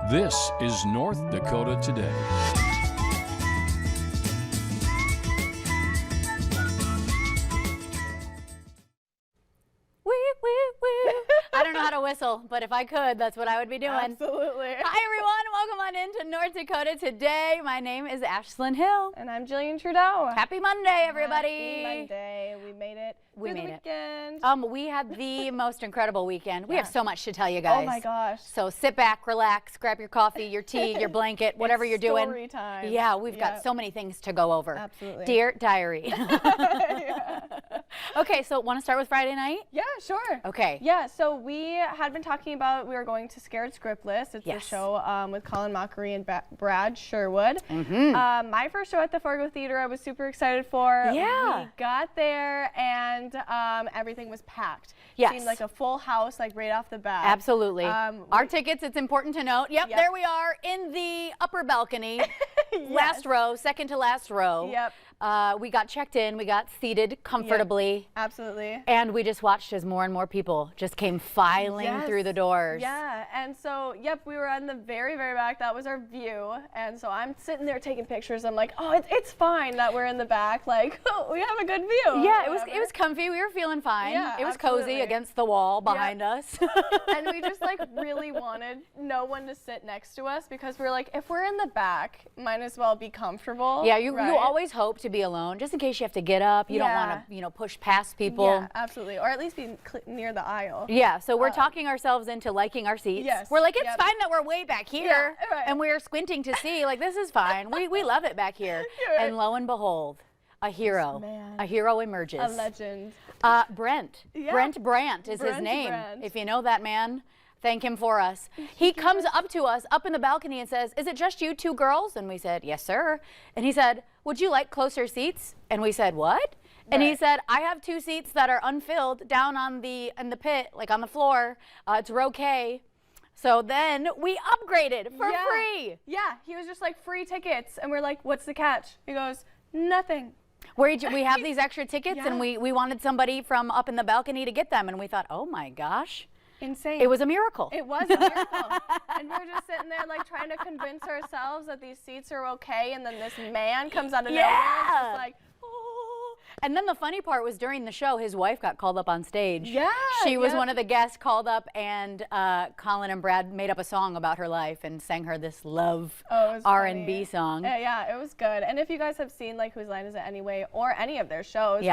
This is North Dakota Today. I don't know how to whistle, but if I could, that's what I would be doing. Absolutely. Hi, everyone. Welcome on into North Dakota Today. My name is Ashlyn Hill. And I'm Jillian Trudeau. Happy Monday, everybody. Happy Monday. We made it through the weekend. We had the most incredible weekend. We Yeah. have so much to tell you guys. Oh my gosh. So sit back, relax, grab your coffee, your tea, your blanket, whatever you're doing. Story time. Yeah, we've got so many things to go over. Absolutely. Dear Diary. Yeah. Okay, so want to start with Friday night? Yeah, sure. Okay. Yeah, so we had been talking about we were going to Scared Scriptless. It's a show with Colin Mockery and Brad Sherwood. My first show at the Fargo Theater I was super excited for. Yeah. We got there and everything was packed. Yes. Seemed like a full house, like right off the bat. Absolutely. Our tickets, it's important to note. Yep, there we are in the upper balcony. Yes. Last row, second to last row. Yep. We got checked in, we got seated comfortably. Yep. Absolutely. And we just watched as more and more people just came filing through the doors. Yeah, and so, yep, we were on the very, very back. That was our view. And so I'm sitting there taking pictures. I'm like, oh, it's fine that we're in the back. Like, we have a good view. Yeah, it was comfy. We were feeling fine. Yeah, it was absolutely. cozy against the wall behind us. And we just like really wanted no one to sit next to us because we were like, if we're in the back, might as well be comfortable. Yeah, you always hope to be alone, just in case you have to get up. You don't want to, push past people. Yeah, absolutely. Or at least be near the aisle. Yeah, so we're talking ourselves into liking our seats. Yes. We're like, it's fine that we're way back here. Yeah, right. And we're squinting to see, like, this is fine. We love it back here. Right. And lo and behold, a hero. A hero emerges. A legend. Brent. Yeah. Brent Brandt is his Brent name. Brandt. If you know that man, thank him for us. He comes up to us up in the balcony and says, is it just you two girls? And we said, yes, sir. And he said, would you like closer seats? And we said, what? And he said, I have two seats that are unfilled down in the pit, like on the floor. It's row K. So then we upgraded for free. Yeah, he was just like, free tickets. And we're like, what's the catch? He goes, nothing. We have these extra tickets and we wanted somebody from up in the balcony to get them. And we thought, oh my gosh. Insane. It was a miracle. It was a miracle. And we were just sitting there like trying to convince ourselves that these seats are okay. And then this man comes out of nowhere and is just like, and then the funny part was during the show, his wife got called up on stage. Yeah. She was one of the guests called up, and Colin and Brad made up a song about her life and sang her this love R&B song. Yeah, it was good. And if you guys have seen like Whose Line Is It Anyway or any of their shows,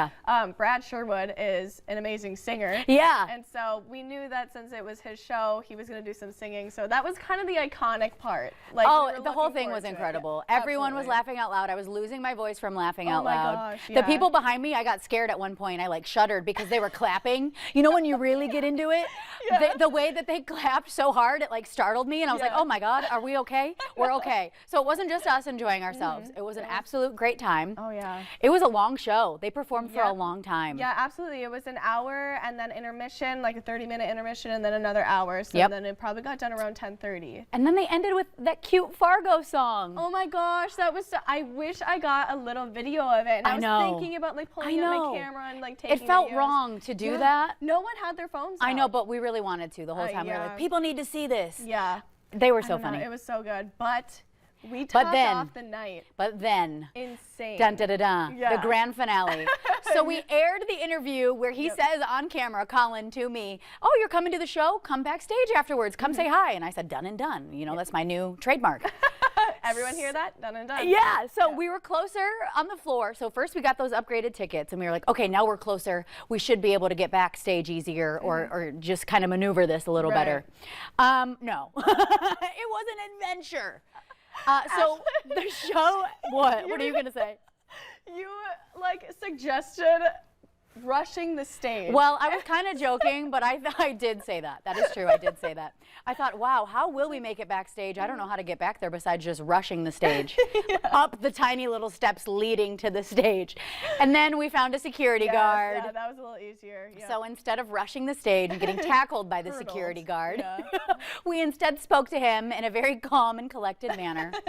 Brad Sherwood is an amazing singer. Yeah. And so we knew that since it was his show, he was going to do some singing. So that was kind of the iconic part. Like, the whole thing was incredible. Everyone was laughing out loud. I was losing my voice from laughing out loud. Gosh, The people behind me, I got scared at one point. I like shuddered because they were clapping. You know when you really get into it? The way that they clapped so hard, it like startled me and I was like, oh my God, are we okay? We're okay. So it wasn't just us enjoying ourselves. It was an absolute great time. Oh yeah. It was a long show. They performed for a long time. Yeah, absolutely. It was an hour and then intermission, like a 30-minute intermission and then another hour. So then it probably got done around 10:30. And then they ended with that cute Fargo song. Oh my gosh, that was so, I wish I got a little video of it. And I was thinking about like pulling out my camera and like taking It felt videos. wrong to do that. No one had their phones out. I know, but we really wanted to the whole time. We were like, people need to see this. Yeah. They were so funny. It was so good. But we topped off the night. But then. Insane. Dun, dun, dun, dun, the grand finale. So we aired the interview where he says on camera, Colin, to me, oh, you're coming to the show? Come backstage afterwards. Come say hi. And I said, done and done. You know, that's my new trademark. Everyone hear that? Done and done. Yeah, so we were closer on the floor. So first we got those upgraded tickets and we were like, okay, now we're closer. We should be able to get backstage easier or just kind of maneuver this a little better. No, it was an adventure. So the show, what are you going to say? You like suggested rushing the stage. Well, I was kind of joking, but I did say that. That is true. I did say that. I thought, wow, how will we make it backstage? I don't know how to get back there besides just rushing the stage up the tiny little steps leading to the stage. And then we found a security guard. Yeah, that was a little easier. Yeah. So instead of rushing the stage and getting tackled by the security guard, we instead spoke to him in a very calm and collected manner. And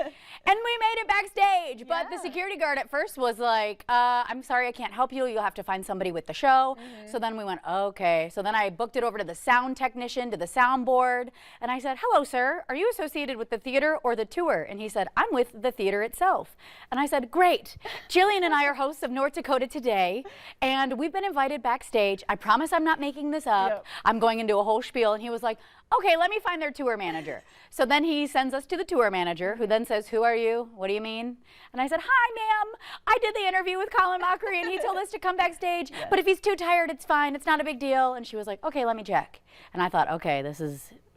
we made it backstage. But the security guard at first was like, I'm sorry, I can't help you. You'll have to find somebody with the show. So then we went, okay. So then I booked it over to the sound technician, to the soundboard. And I said, hello, sir. Are you associated with the theater or the tour? And he said, I'm with the theater itself. And I said, great. Jillian and I are hosts of North Dakota Today. And we've been invited backstage. I promise I'm not making this up. Yep. I'm going into a whole spiel. And he was like, okay, let me find their tour manager. So then he sends us to the tour manager, who then says, who are you? What do you mean? And I said, hi, ma'am. I did the interview with Colin Mockery, and he told us to come backstage. Yes. But if he's too tired, it's fine. It's not a big deal. And she was like, okay, let me check. And I thought, okay,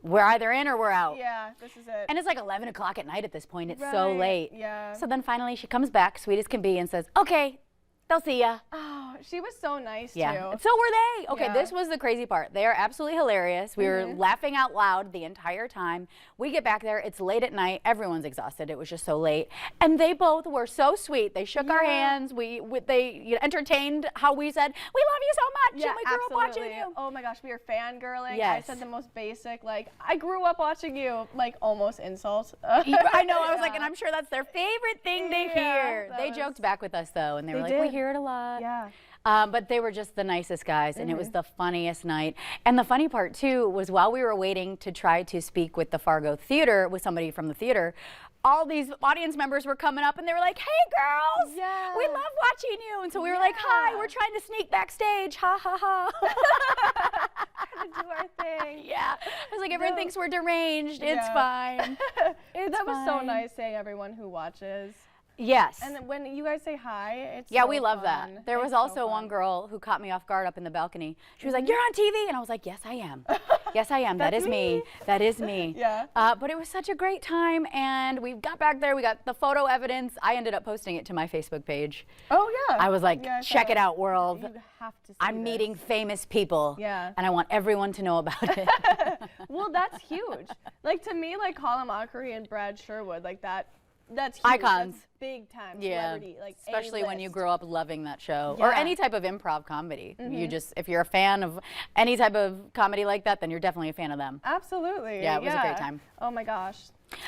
we're either in or we're out. Yeah, this is it. And it's like 11 o'clock at night at this point. It's so late. Yeah. So then finally she comes back, sweet as can be, and says, okay, they'll see ya. Oh, she was so nice, yeah. too. So were they. Okay, this was the crazy part. They are absolutely hilarious. We were laughing out loud the entire time. We get back there. It's late at night. Everyone's exhausted. It was just so late. And they both were so sweet. They shook our hands. They entertained how we said, we love you so much. Yeah, and we grew up watching you. Oh my gosh, we were fangirling. Yes. I said the most basic, like, I grew up watching you, like almost insult. I know. I was like, and I'm sure that's their favorite thing to hear. They joked back with us, though, and they were like, we hear it a lot. Yeah. But they were just the nicest guys, and it was the funniest night. And the funny part, too, was while we were waiting to try to speak with the Fargo Theater, with somebody from the theater, all these audience members were coming up, and they were like, hey, girls, we love watching you. And so we were like, hi, we're trying to sneak backstage. Ha, ha, ha. Trying to do our thing. Yeah. I was like, everyone thinks we're deranged. It's fine. That was so nice saying everyone who watches. Yes. And then when you guys say hi, it's we love that. There was also one girl who caught me off guard up in the balcony. She was like, you're on TV? And I was like, yes, I am. Yes, I am. That is me. That is me. Yeah. But it was such a great time, and we got back there. We got the photo evidence. I ended up posting it to my Facebook page. Oh, yeah. I was like, check it out, world. You have to see I'm meeting famous people. Yeah. And I want everyone to know about it. Well, that's huge. Like, to me, like Colin Mockery and Brad Sherwood, like that's huge. Icons. That's big time celebrity. Like especially when you grow up loving that show Yeah. or any type of improv comedy. You just, if you're a fan of any type of comedy like that, then you're definitely a fan of them. Absolutely. Yeah, it was a great time. Oh my gosh.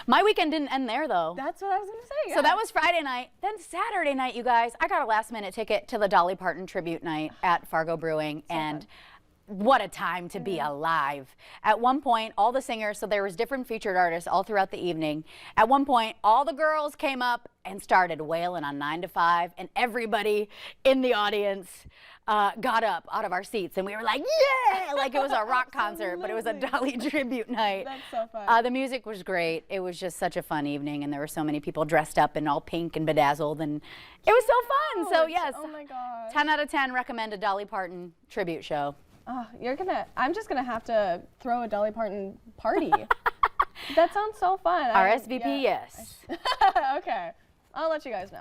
My weekend didn't end there though. That's what I was gonna say. So that was Friday night. Then Saturday night, you guys, I got a last minute ticket to the Dolly Parton tribute night at Fargo Brewing, and what a time to be alive. At one point, all the singers, so there was different featured artists all throughout the evening. At one point, all the girls came up and started wailing on 9 to 5, and everybody in the audience got up out of our seats, and we were like, yeah, like it was a rock concert, but it was a Dolly tribute night. That's so fun. The music was great. It was just such a fun evening, and there were so many people dressed up in all pink and bedazzled, and it was so fun. So yes, oh my gosh. 10 out of 10 recommend a Dolly Parton tribute show. Oh, I'm just gonna have to throw a Dolly Parton party. That sounds so fun. RSVP, yes. Okay, I'll let you guys know.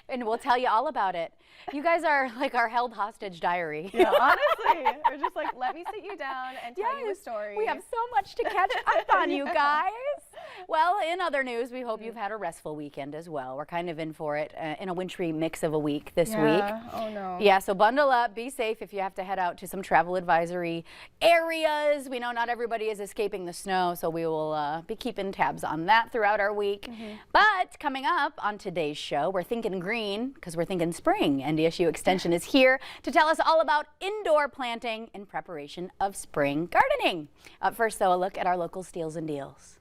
And we'll tell you all about it. You guys are like our held hostage diary. Yeah, honestly, we're just like, let me sit you down and tell you a story. We have so much to catch up on, you guys. Well, in other news, we hope you've had a restful weekend as well. We're kind of in for it in a wintry mix of a week this week. Oh no. Yeah, so bundle up, be safe if you have to head out to some travel advisory areas. We know not everybody is escaping the snow, so we will be keeping tabs on that throughout our week. But coming up on today's show, we're thinking green because we're thinking spring. NDSU Extension is here to tell us all about indoor planting in preparation of spring gardening. Up first, though, a look at our local steals and deals.